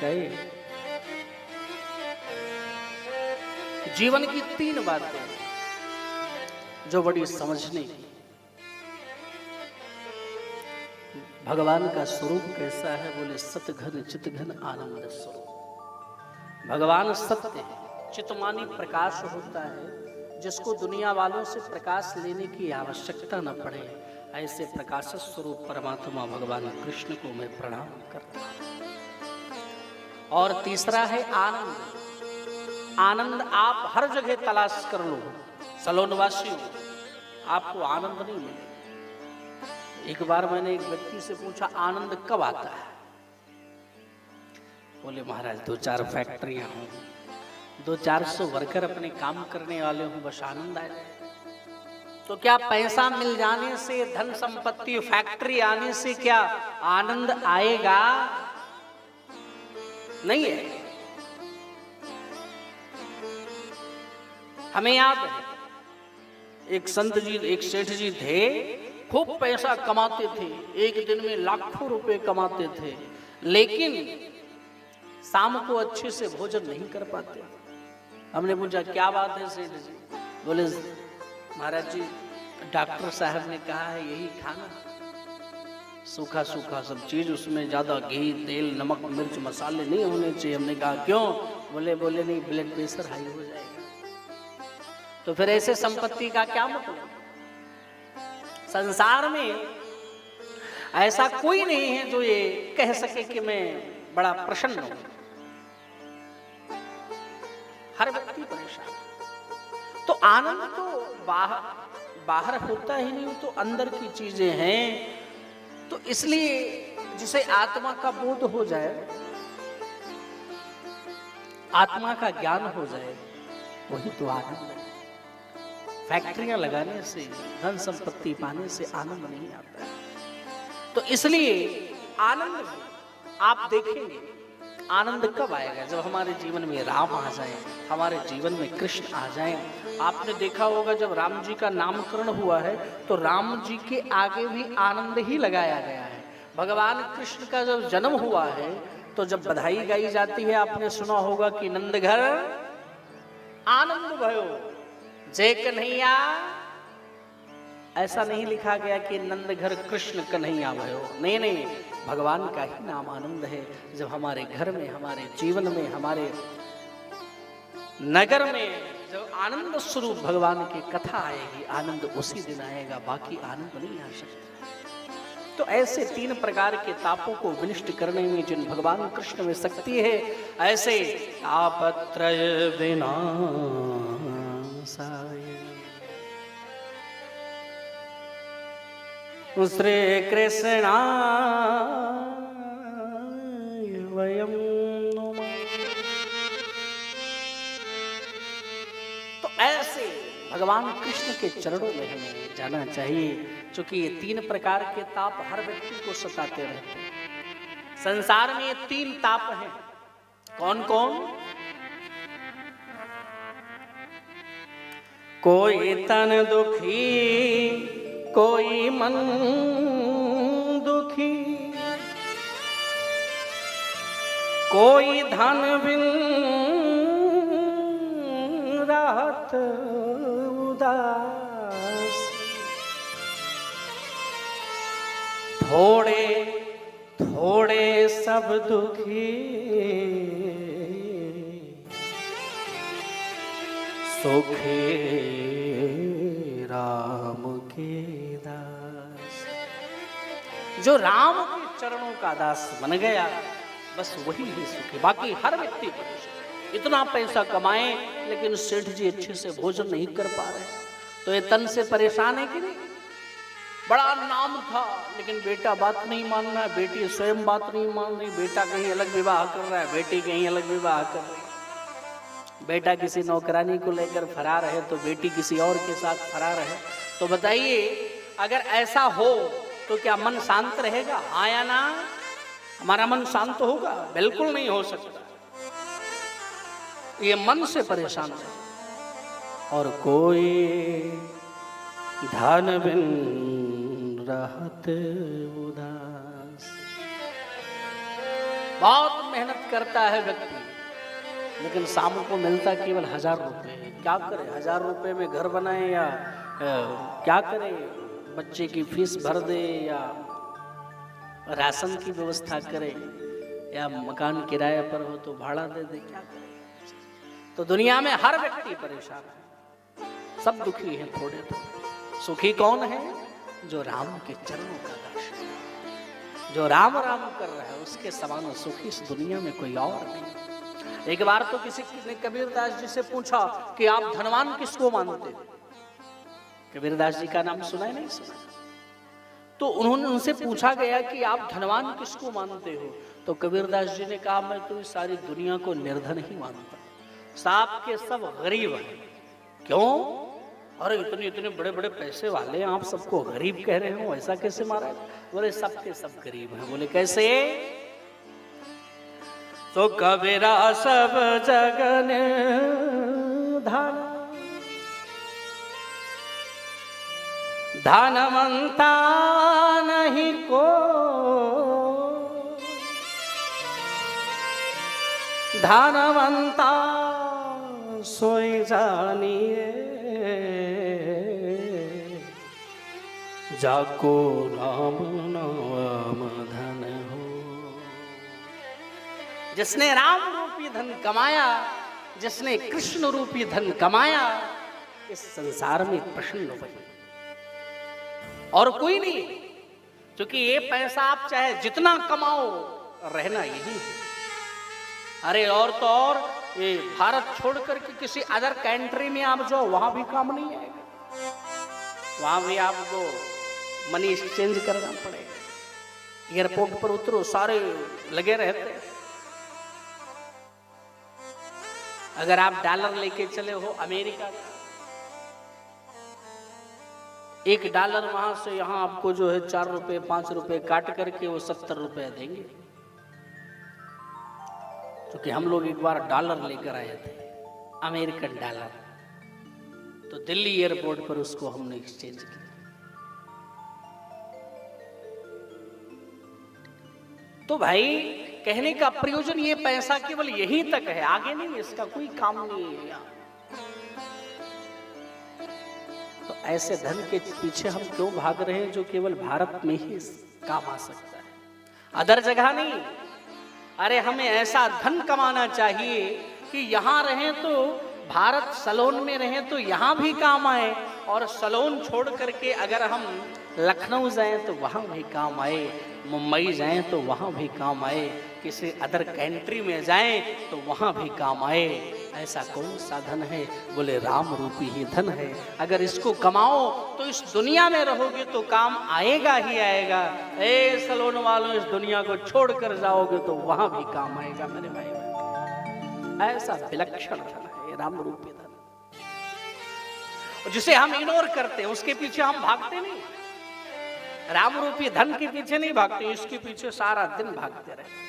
कहे। जीवन की 3 बातें जो बड़ी समझने की। भगवान का स्वरूप कैसा है? बोले सत घन चित घन आनंद स्वरूप। भगवान सत्य है, चितमानी प्रकाश होता है, जिसको दुनिया वालों से प्रकाश लेने की आवश्यकता न पड़े, ऐसे प्रकाश स्वरूप परमात्मा भगवान कृष्ण को मैं प्रणाम करता हूं। और तीसरा है आनंद। आनंद आप हर जगह तलाश कर लो, सलोनवासियों, आपको आनंद नहीं मिले। एक बार मैंने एक व्यक्ति से पूछा आनंद कब आता है? बोले महाराज 2-4 फैक्ट्रियां हों, 200-400 वर्कर अपने काम करने वाले हों, बस आनंद आए। तो क्या पैसा मिल जाने से, धन संपत्ति, फैक्ट्री आने से क्या आनंद आएगा? नहीं है। हमें याद है एक संत जी, एक सेठ जी थे, खूब पैसा कमाते थे, एक दिन में लाखों रुपए कमाते थे, लेकिन शाम को अच्छे से भोजन नहीं कर पाते। हमने पूछा क्या बात है सेठ जी? बोले महाराज जी डॉक्टर साहब ने कहा है यही खाना, सूखा सूखा सब चीज, उसमें ज्यादा घी तेल नमक मिर्च मसाले नहीं होने चाहिए। हमने कहा क्यों? बोले नहीं ब्लड प्रेशर हाई हो जाएगा। तो फिर ऐसे संपत्ति का क्या मतलब? संसार में ऐसा कोई नहीं है जो ये कह सके कि मैं बड़ा प्रसन्न हूं। हर व्यक्ति परेशान। तो आनंद तो बाहर होता ही नहीं, तो अंदर की चीजें हैं। तो इसलिए जिसे आत्मा का बोध हो जाए, आत्मा का ज्ञान हो जाए, वही तो आनंद है। फैक्ट्रियां लगाने से, धन संपत्ति पाने से आनंद नहीं आता है। तो इसलिए आनंद आप देखेंगे, आनंद कब आएगा? जब हमारे जीवन में राम आ जाए, हमारे जीवन में कृष्ण आ जाए। आपने देखा होगा जब राम जी का नामकरण हुआ है तो राम जी के आगे भी आनंद ही लगाया गया है। भगवान कृष्ण का जब जन्म हुआ है तो जब बधाई गाई जाती है, आपने सुना होगा कि नंद घर आनंद भयो जय कन्हैया। ऐसा नहीं लिखा गया कि नंद घर कृष्ण कन्हैया भयो, नहीं, भगवान का ही नाम आनंद है। जब हमारे घर में, हमारे जीवन में, हमारे नगर में जब आनंद स्वरूप भगवान की कथा आएगी, आनंद उसी दिन आएगा, बाकी आनंद नहीं आ सकता। तो ऐसे 3 प्रकार के तापों को विनष्ट करने में जिन भगवान कृष्ण में शक्ति है, ऐसे तापत्रय विनाशाय श्री कृष्णाय वयम् नमः। तो ऐसे भगवान कृष्ण के चरणों में हमें जाना चाहिए, क्योंकि ये 3 प्रकार के ताप हर व्यक्ति को सताते रहते हैं। संसार में ये 3 ताप हैं। कौन कौन? कोई तन दुखी, कोई मन दुखी, कोई धन बिन राहत उदास, थोड़े थोड़े सब दुखी, सुखे राम के दास। जो राम के चरणों का दास बन गया, बस वही ही सुखी। बाकी हर व्यक्ति परेशान। इतना पैसा कमाए लेकिन सेठ जी अच्छे से भोजन नहीं कर पा रहे, तो ये तन से परेशान है कि नहीं? बड़ा नाम था लेकिन बेटा बात नहीं मान रहा है, बेटी स्वयं बात नहीं मान रही, बेटा कहीं अलग विवाह कर रहा है, बेटी कहीं अलग विवाह कर रही है, बेटा किसी नौकरानी को लेकर फरार है तो बेटी किसी और के साथ फरार है। तो बताइए अगर ऐसा हो तो क्या मन शांत रहेगा? हाँ या ना? हमारा मन शांत होगा? बिल्कुल नहीं हो सकता। ये मन से परेशान है। और कोई धन बिन रहत उदास, बहुत मेहनत करता है व्यक्ति, लेकिन शाम को मिलता केवल 1000 रुपये। क्या करे, 1000 रुपये में घर बनाए या क्या करे, बच्चे की फीस भर दे या राशन की व्यवस्था करे या मकान किराए पर हो तो भाड़ा दे दे, क्या करे। तो दुनिया में हर व्यक्ति परेशान है, सब दुखी हैं थोड़े थोड़े। सुखी कौन है? जो राम के चरणों का दर्शन, जो राम राम कर रहा है, उसके समान सुखी इस दुनिया में कोई और नहीं। एक बार तो किसी ने कबीरदास जी से पूछा कि आप धनवान किसको मानते हो? कबीरदास जी का नाम सुना है नहीं सुना? तो उन्होंने उनसे पूछा गया कि आप धनवान किसको मानते हो? तो कबीरदास जी ने कहा, मैं तो इस सारी दुनिया को निर्धन ही मानता, सब के सब गरीब हैं। क्यों? अरे इतने इतने बड़े बड़े पैसे वाले हैं, आप सबको गरीब कह रहे हो, ऐसा कैसे मारा? बोले सब के सब गरीब हैं। बोले कैसे? तो कबीरा सब जगन धन, धनवंता नहीं को, धनवंता सोई जानिए, जाको राम नाम धन हो। जिसने राम रूपी धन कमाया, जिसने कृष्ण रूपी धन कमाया, इस संसार में प्रसन्न हुए और कोई नहीं। क्योंकि ये पैसा आप चाहे जितना कमाओ, रहना यही है। अरे और तो और, ये भारत छोड़ करके किसी अदर कंट्री में आप जाओ, वहां भी काम नहीं आएगा, वहां भी आपको मनी एक्सचेंज करना पड़ेगा। एयरपोर्ट पर उतरो, सारे लगे रहते हैं। अगर आप डॉलर लेके चले हो अमेरिका का, $1 वहां से यहां आपको जो है 4 रुपए 5 रुपए काट करके वो 70 रुपए देंगे। क्योंकि हम लोग एक बार डॉलर लेकर आए थे, अमेरिकन डॉलर, तो दिल्ली एयरपोर्ट पर उसको हमने एक्सचेंज किया। तो भाई कहने का प्रयोजन, ये पैसा केवल यहीं तक है, आगे नहीं, इसका कोई काम नहीं है यहाँ। तो ऐसे धन के पीछे हम क्यों भाग रहे हैं जो केवल भारत में ही काम आ सकता है, अदर जगह नहीं। अरे हमें ऐसा धन कमाना चाहिए कि यहाँ रहें तो भारत सलोन में रहें तो यहाँ भी काम आए, और सलोन छोड़ करके अगर हम लखनऊ जाएं तो वहाँ भी काम आए, मुंबई जाएं तो वहाँ भी काम आए, किसी अदर कंट्री में जाएं तो वहाँ भी काम आए। ऐसा कौन सा धन है? बोले राम रूपी ही धन है। अगर इसको कमाओ तो इस दुनिया में रहोगे तो काम आएगा ही आएगा। ए सलोन वालों, इस दुनिया को छोड़ कर जाओगे तो वहाँ भी काम आएगा मेरे भाई। ऐसा विलक्षण धन है राम रूपी धन, जिसे हम इग्नोर करते हैं, उसके पीछे हम भागते नहीं। राम रूपी धन के पीछे नहीं भागते, इसके पीछे सारा दिन भागते रहते।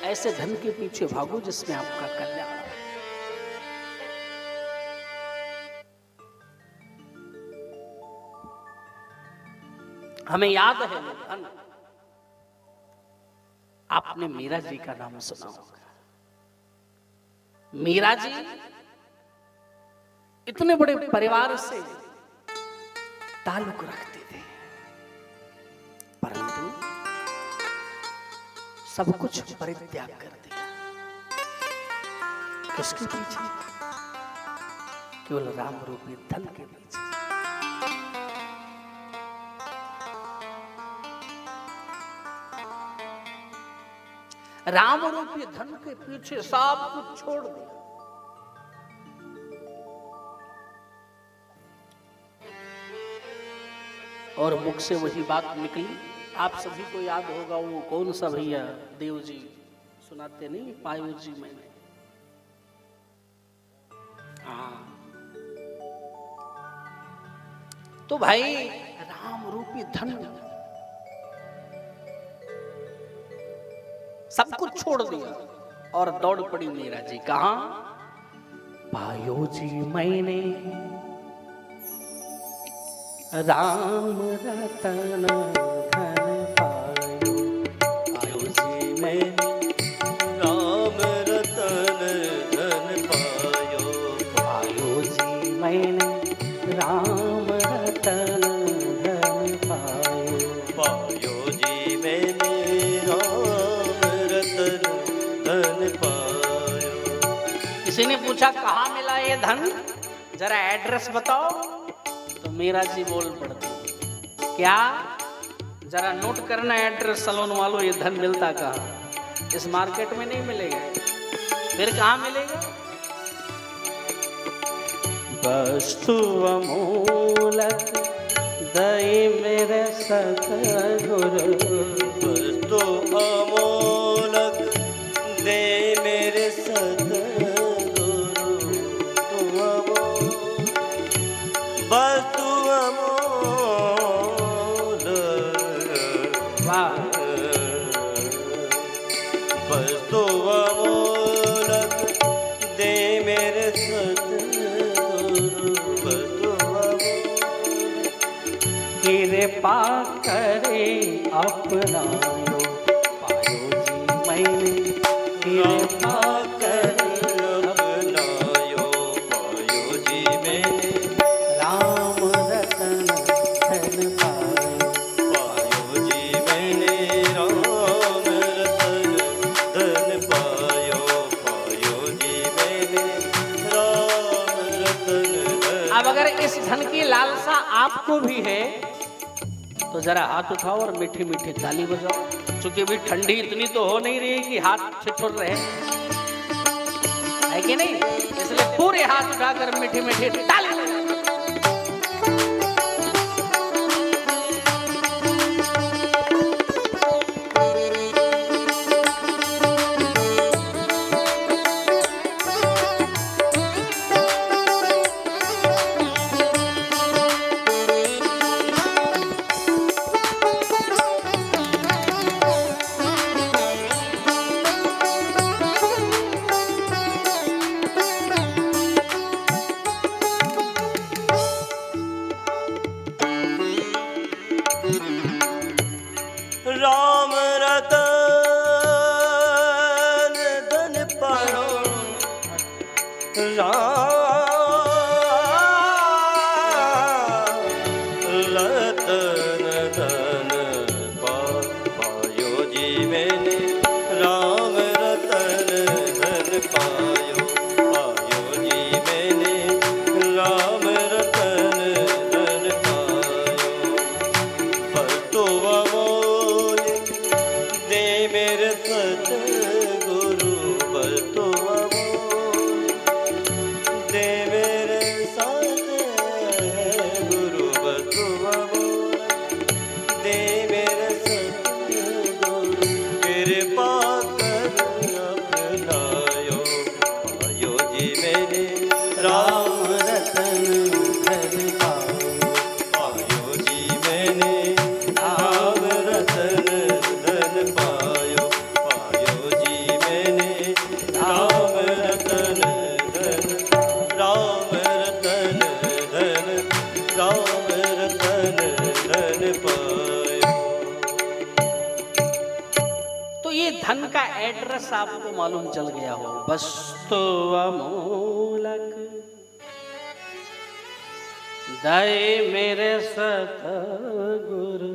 ऐसे धन के पीछे भागो जिसमें आपका कल्याण हो। हमें याद है धन, आपने मीरा जी का नाम सुना होगा। मीरा जी इतने बड़े परिवार से ताल्लुक रखते थे, परंतु सब कुछ परित्याग कर दिया। किसके पीछे? केवल राम रूपी धन के पीछे। राम रूपी धन के पीछे सब कुछ छोड़ दिया। और मुख से वही बात निकली, आप सभी को याद होगा, वो कौन सा भैया देव जी सुनाते नहीं, पायो जी मैंने, हाँ। तो भाई राम रूपी धन सब कुछ छोड़ दिया और दौड़ पड़ी मीरा जी। कहां? पायो जी मैंने राम रतन धन, पायो जी मैंने राम रतन धन पायो। किसी ने पूछा कहाँ मिला ये धन, जरा एड्रेस बताओ, तो मीरा जी बोल पड़ती, क्या, जरा नोट करना एड्रेस सलोन वालों, ये धन मिलता कहाँ, इस मार्केट में नहीं मिलेगा, फिर कहाँ मिलेगा। वस्तु अमूलक दई मेरे सतगुरु, वस्तु अमोलक दे मेरे सतगुरु, तुम अमोल वस्तु अमोलक, वाह, वस्तु अमोलक दे मेरे सतगुरु, वस्तु अमोलक कृपा करे अपनायो पायो जी मैंने, कृपा करे अपनायो पायो जी मैंने, राम रतन धन पायो, पायो जी मैंने राम रतन धन पायो, पायो जी मैंने राम रतन धन। अब अगर इस धन की लालसा आपको भी है तो जरा हाथ उठाओ और मीठी मीठी ताली बजाओ, क्योंकि अभी ठंडी इतनी तो हो नहीं रही कि हाथ ठिठुर रहे, है कि नहीं, इसलिए पूरे हाथ उठाकर मीठी मीठी ताली बजाओ। राम रतन धन पायो, राम रतन धन पायो जी मैंने राम रतन धन पायो, पायो जी मैंने राम रतन धन पायो, वस्तु अमोल दे मेरे सतगुरु, वस्तु अमोल दे मेरे सतगुरु, वस्तु अमोल दे मेरे सतगुरु, कृपा कर अपनायो पायो जी मैंने राम रतन धन पायो, पायो जी मैंने राम रतन धन पायो, पायो जी मैंने राम रतन धन, राम रतन धन, राम रतन धन पायो। तो ये धन का एड्रेस आपको मालूम चल गया हो, वस्तु अमूलक दई मेरे सतगुरु,